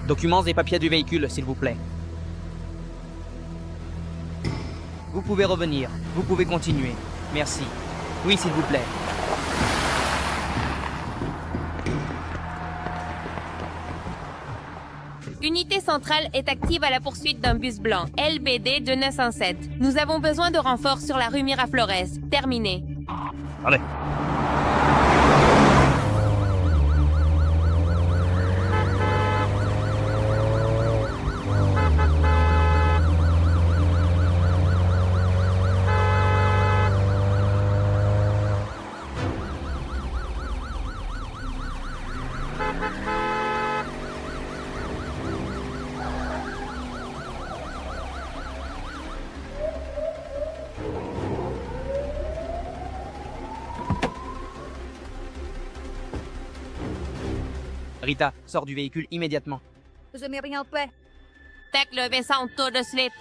Documents et papiers du véhicule, s'il vous plaît. Vous pouvez revenir. Vous pouvez continuer. Merci. Oui, s'il vous plaît. Unité centrale est active à la poursuite d'un bus blanc, LBD 2907. Nous avons besoin de renforts sur la rue Miraflores. Terminé. Allez. Rita, sors du véhicule immédiatement. Je n'ai rien fait. Tac le Vincent tout de suite.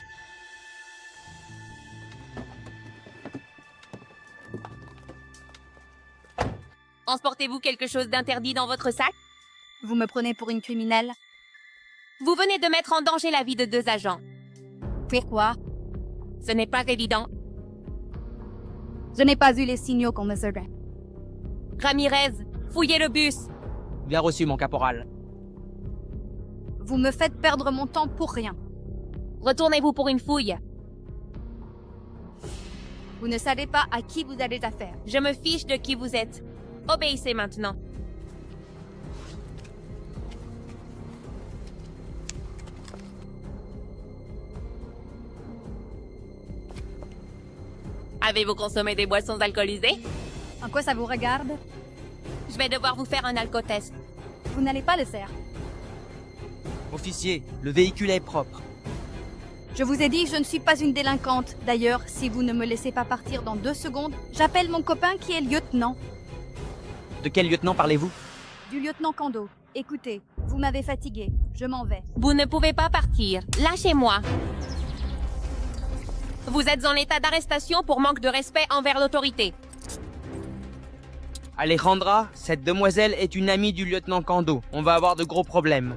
Transportez-vous quelque chose d'interdit dans votre sac? Vous me prenez pour une criminelle? Vous venez de mettre en danger la vie de 2 agents. Pourquoi? Ce n'est pas évident. Je n'ai pas eu les signaux qu'on me serait. Ramirez, fouillez le bus. Bien reçu, mon caporal. Vous me faites perdre mon temps pour rien. Retournez-vous pour une fouille. Vous ne savez pas à qui vous avez affaire. Je me fiche de qui vous êtes. Obéissez maintenant. Avez-vous consommé des boissons alcoolisées? En quoi ça vous regarde? Je vais devoir vous faire un alcotest. Vous n'allez pas le faire. Officier, le véhicule est propre. Je vous ai dit, je ne suis pas une délinquante. D'ailleurs, si vous ne me laissez pas partir dans 2 secondes, j'appelle mon copain qui est lieutenant. De quel lieutenant parlez-vous? Du lieutenant Kando. Écoutez, vous m'avez fatigué. Je m'en vais. Vous ne pouvez pas partir. Lâchez-moi. Vous êtes en état d'arrestation pour manque de respect envers l'autorité. Alejandra, cette demoiselle est une amie du lieutenant Kando. On va avoir de gros problèmes.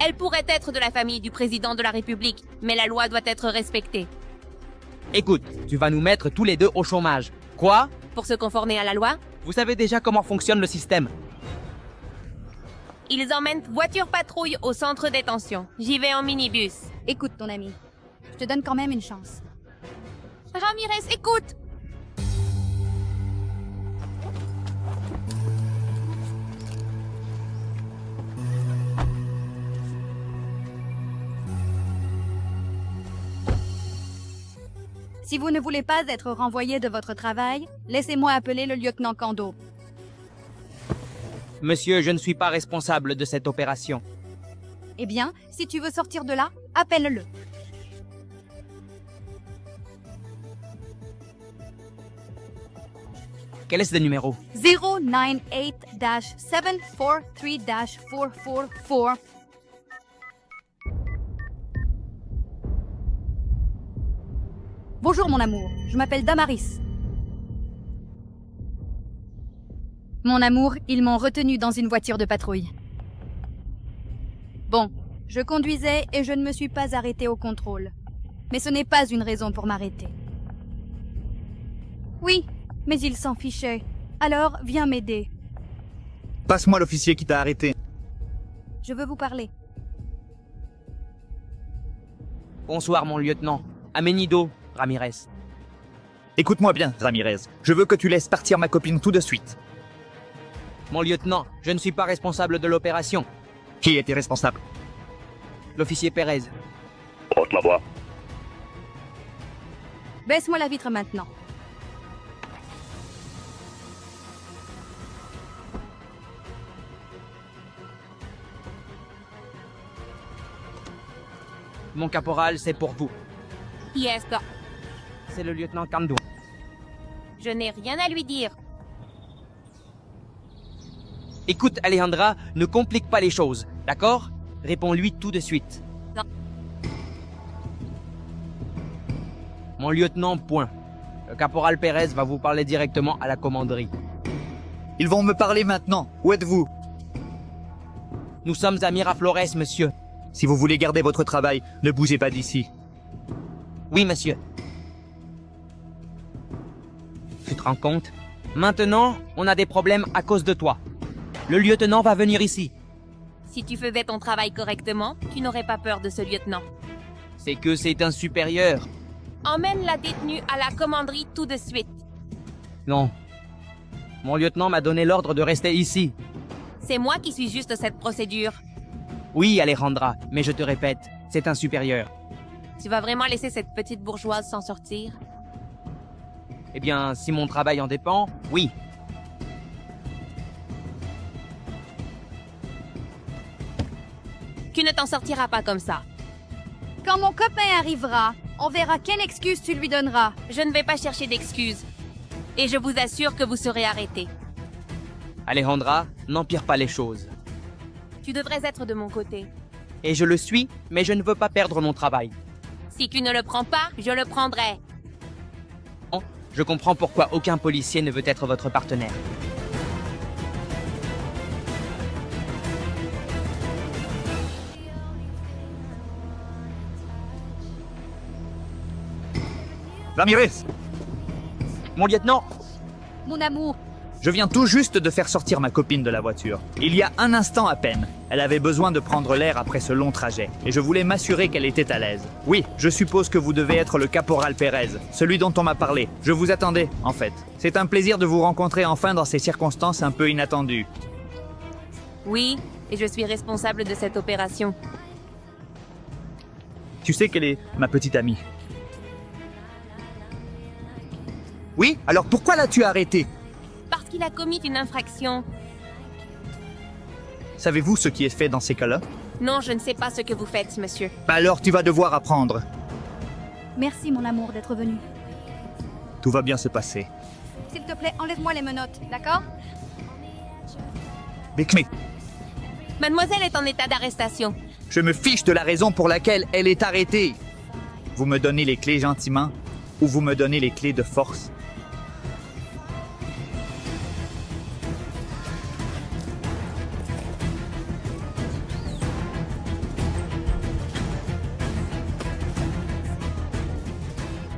Elle pourrait être de la famille du président de la République, mais la loi doit être respectée. Écoute, tu vas nous mettre tous les deux au chômage. Quoi? Pour se conformer à la loi, Vous savez déjà comment fonctionne le système. ils emmènent voiture patrouille au centre de détention. J'y vais en minibus. Écoute, ton ami. Je te donne quand même une chance. Ramirez, écoute! Si vous ne voulez pas être renvoyé de votre travail, laissez-moi appeler le lieutenant Kando. Monsieur, je ne suis pas responsable de cette opération. Eh bien, si tu veux sortir de là, appelle-le. Quel est ce numéro? 098-743-444. Bonjour mon amour, je m'appelle Damaris. Mon amour, ils m'ont retenu dans une voiture de patrouille. Bon, je conduisais et je ne me suis pas arrêtée au contrôle. Mais ce n'est pas une raison pour m'arrêter. Oui, mais ils s'en fichaient. Alors, viens m'aider. Passe-moi l'officier qui t'a arrêté. Je veux vous parler. Bonsoir, mon lieutenant. Amenido, Ramirez. Écoute-moi bien, Ramirez. Je veux que tu laisses partir ma copine tout de suite. Mon lieutenant, je ne suis pas responsable de l'opération. Qui était responsable? L'officier Pérez. Ôte la voix. Baisse-moi la vitre maintenant. Mon caporal, c'est pour vous. Yes, C'est le lieutenant Kando. je n'ai rien à lui dire. Écoute, Alejandra, ne complique pas les choses, d'accord? Réponds-lui tout de suite. Non. Mon lieutenant, point. Le caporal Pérez va vous parler directement à la commanderie. Ils vont me parler maintenant. Où êtes-vous? Nous sommes à Miraflores, monsieur. Si vous voulez garder votre travail, ne bougez pas d'ici. Oui, monsieur. Tu te rends compte? Maintenant, on a des problèmes à cause de toi. Le lieutenant va venir ici. Si tu faisais ton travail correctement, tu n'aurais pas peur de ce lieutenant. C'est que c'est un supérieur. Emmène la détenue à la commanderie tout de suite. Non. Mon lieutenant m'a donné l'ordre de rester ici. C'est moi qui suis juste cette procédure. Oui, Alejandra, mais je te répète, c'est un supérieur. Tu vas vraiment laisser cette petite bourgeoise s'en sortir? Eh bien, si mon travail en dépend, oui. Tu ne t'en sortiras pas comme ça. Quand mon copain arrivera, on verra quelle excuse tu lui donneras. Je ne vais pas chercher d'excuses. Et je vous assure que vous serez arrêté. Alejandra, n'empire pas les choses. Tu devrais être de mon côté. Et je le suis, mais je ne veux pas perdre mon travail. Si tu ne le prends pas, je le prendrai. Je comprends pourquoi aucun policier ne veut être votre partenaire. Ramirez, Mon lieutenant, Mon amour, je viens tout juste de faire sortir ma copine de la voiture. Il y a un instant à peine. Elle avait besoin de prendre l'air après ce long trajet, et je voulais m'assurer qu'elle était à l'aise. Oui, je suppose que vous devez être le caporal Pérez, celui dont on m'a parlé. Je vous attendais, en fait. C'est un plaisir de vous rencontrer enfin dans ces circonstances un peu inattendues. Oui, et je suis responsable de cette opération. Tu sais qu'elle est ma petite amie. Oui, alors pourquoi l'as-tu arrêté? Parce qu'il a commis une infraction. Savez-vous ce qui est fait dans ces cas-là? Non, je ne sais pas ce que vous faites, monsieur. Bah alors tu vas devoir apprendre. merci mon amour d'être venu. Tout va bien se passer. S'il te plaît, enlève-moi les menottes, d'accord? Mais Mademoiselle est en état d'arrestation. je me fiche de la raison pour laquelle elle est arrêtée. Vous me donnez les clés gentiment ou vous me donnez les clés de force?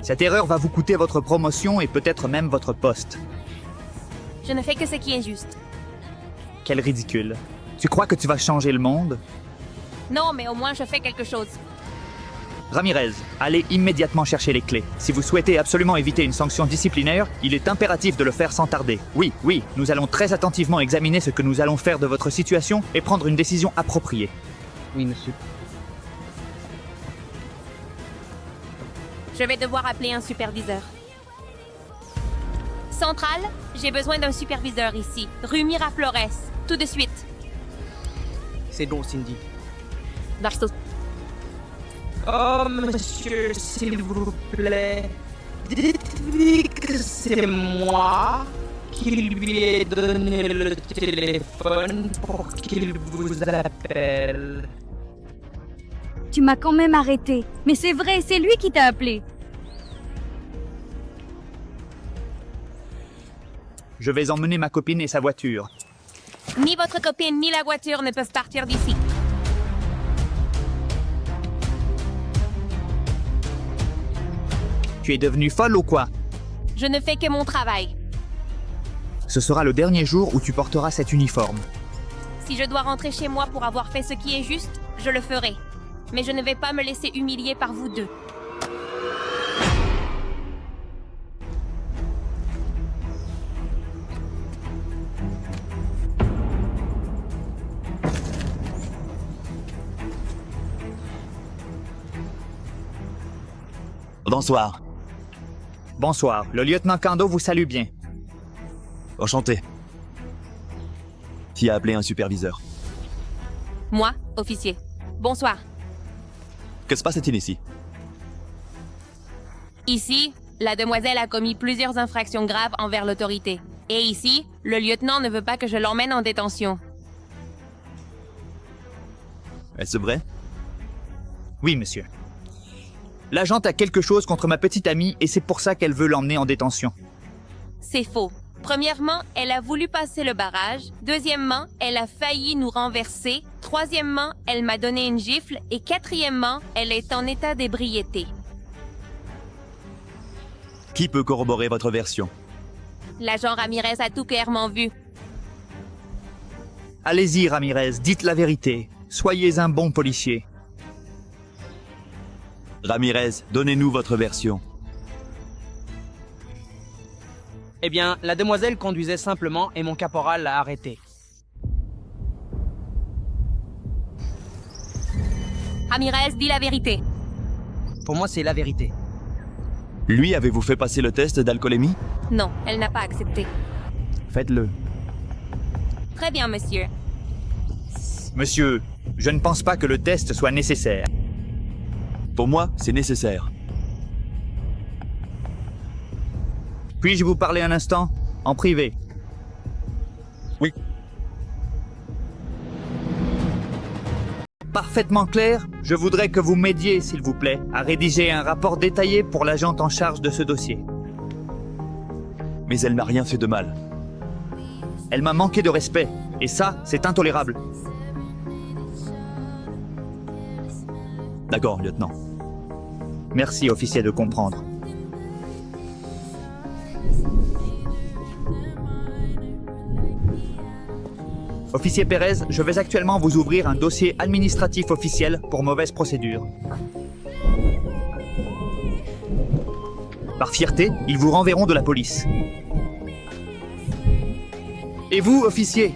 Cette erreur va vous coûter votre promotion et peut-être même votre poste. Je ne fais que ce qui est juste. Quel ridicule. Tu crois que tu vas changer le monde? Non, mais au moins je fais quelque chose. Ramirez, allez immédiatement chercher les clés. Si vous souhaitez absolument éviter une sanction disciplinaire, il est impératif de le faire sans tarder. Oui, nous allons très attentivement examiner ce que nous allons faire de votre situation et prendre une décision appropriée. oui, monsieur. Je vais devoir appeler un superviseur. Centrale, j'ai besoin d'un superviseur ici. Rue Miraflores. Tout de suite. C'est bon, Cindy. Darso. Oh, monsieur, s'il vous plaît. Dites-lui que c'est moi qui lui ai donné le téléphone pour qu'il vous appelle. Tu m'as quand même arrêté. Mais c'est vrai, c'est lui qui t'a appelé. Je vais emmener ma copine et sa voiture. Ni votre copine ni la voiture ne peuvent partir d'ici. Tu es devenue folle ou quoi? Je ne fais que mon travail. Ce sera le dernier jour où tu porteras cet uniforme. Si je dois rentrer chez moi pour avoir fait ce qui est juste, je le ferai. Mais je ne vais pas me laisser humilier par vous deux. Bonsoir. Bonsoir, le lieutenant Kando vous salue bien. Enchanté. Qui a appelé un superviseur? Moi, officier. Bonsoir. Que se passe-t-il ici? Ici, la demoiselle a commis plusieurs infractions graves envers l'autorité. Et ici, le lieutenant ne veut pas que je l'emmène en détention. Est-ce vrai? Oui, monsieur. L'agente a quelque chose contre ma petite amie et c'est pour ça qu'elle veut l'emmener en détention. C'est faux. Premièrement, elle a voulu passer le barrage. Deuxièmement, elle a failli nous renverser. Troisièmement, elle m'a donné une gifle. Et quatrièmement, elle est en état d'ébriété. Qui peut corroborer votre version? L'agent Ramirez a tout clairement vu. Allez-y, Ramirez, dites la vérité. Soyez un bon policier. Ramirez, donnez-nous votre version. Eh bien, la demoiselle conduisait simplement et mon caporal l'a arrêtée. Ramirez dit la vérité. Pour moi, c'est la vérité. Lui, avez-vous fait passer le test d'alcoolémie? Non, elle n'a pas accepté. Faites-le. Très bien, monsieur. Monsieur, je ne pense pas que le test soit nécessaire. Pour moi, c'est nécessaire. Puis-je vous parler un instant? En privé. Oui. Parfaitement clair, je voudrais que vous m'aidiez, s'il vous plaît, à rédiger un rapport détaillé pour l'agente en charge de ce dossier. Mais elle n'a rien fait de mal. Elle m'a manqué de respect, et ça, c'est intolérable. D'accord, lieutenant. Merci, officier, de comprendre. Officier Pérez, je vais actuellement vous ouvrir un dossier administratif officiel pour mauvaise procédure. Par fierté, ils vous renverront de la police. Et vous, officier?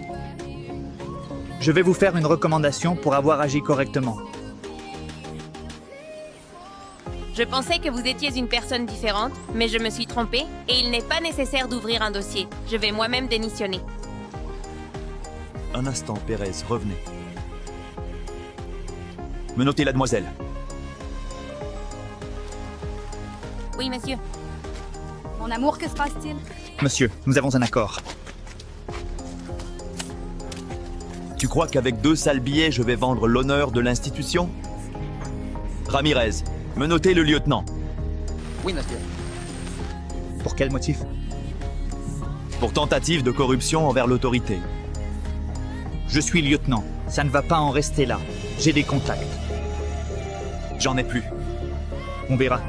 Je vais vous faire une recommandation pour avoir agi correctement. Je pensais que vous étiez une personne différente, mais je me suis trompée et il n'est pas nécessaire d'ouvrir un dossier. Je vais moi-même démissionner. Un instant, Pérez, revenez. Menottez la demoiselle. Oui, monsieur. Mon amour, que se passe-t-il? Monsieur, nous avons un accord. Tu crois qu'avec 2 sales billets, je vais vendre l'honneur de l'institution? Ramirez, menottez le lieutenant. Oui, monsieur. Pour quel motif? Pour tentative de corruption envers l'autorité. Je suis lieutenant. Ça ne va pas en rester là. J'ai des contacts. J'en ai plus. On verra.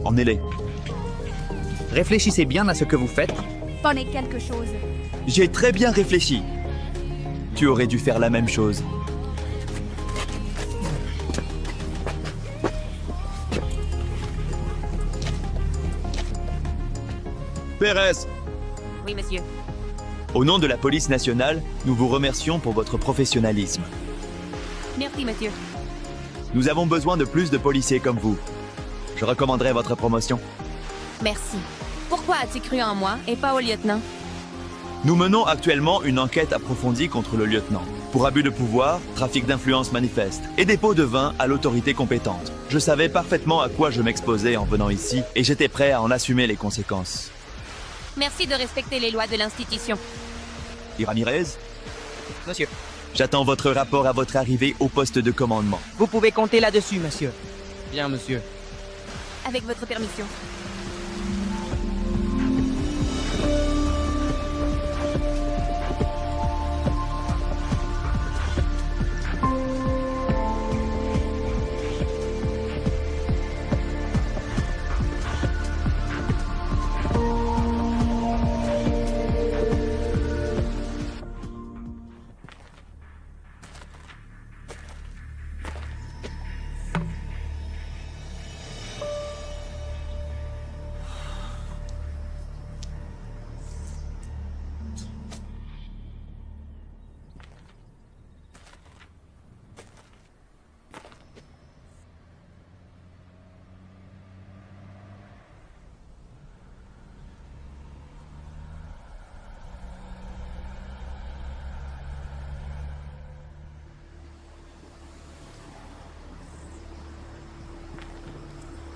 Emmenez-les. Réfléchissez bien à ce que vous faites. Prenez quelque chose. J'ai très bien réfléchi. Tu aurais dû faire la même chose. Pérez, Oui, monsieur. au nom de la police nationale, nous vous remercions pour votre professionnalisme. Merci, monsieur. Nous avons besoin de plus de policiers comme vous. Je recommanderais votre promotion. Merci. Pourquoi as-tu cru en moi et pas au lieutenant? Nous menons actuellement une enquête approfondie contre le lieutenant pour abus de pouvoir, trafic d'influence manifeste et dépôt de vin à l'autorité compétente. Je savais parfaitement à quoi je m'exposais en venant ici et j'étais prêt à en assumer les conséquences. Merci de respecter les lois de l'institution. Et Ramirez, Monsieur, j'attends votre rapport à votre arrivée au poste de commandement. vous pouvez compter là-dessus, monsieur. Bien, monsieur. Avec votre permission.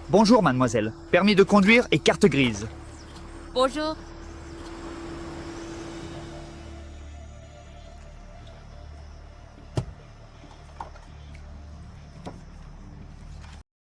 Bonjour, mademoiselle. Permis de conduire et carte grise. Bonjour.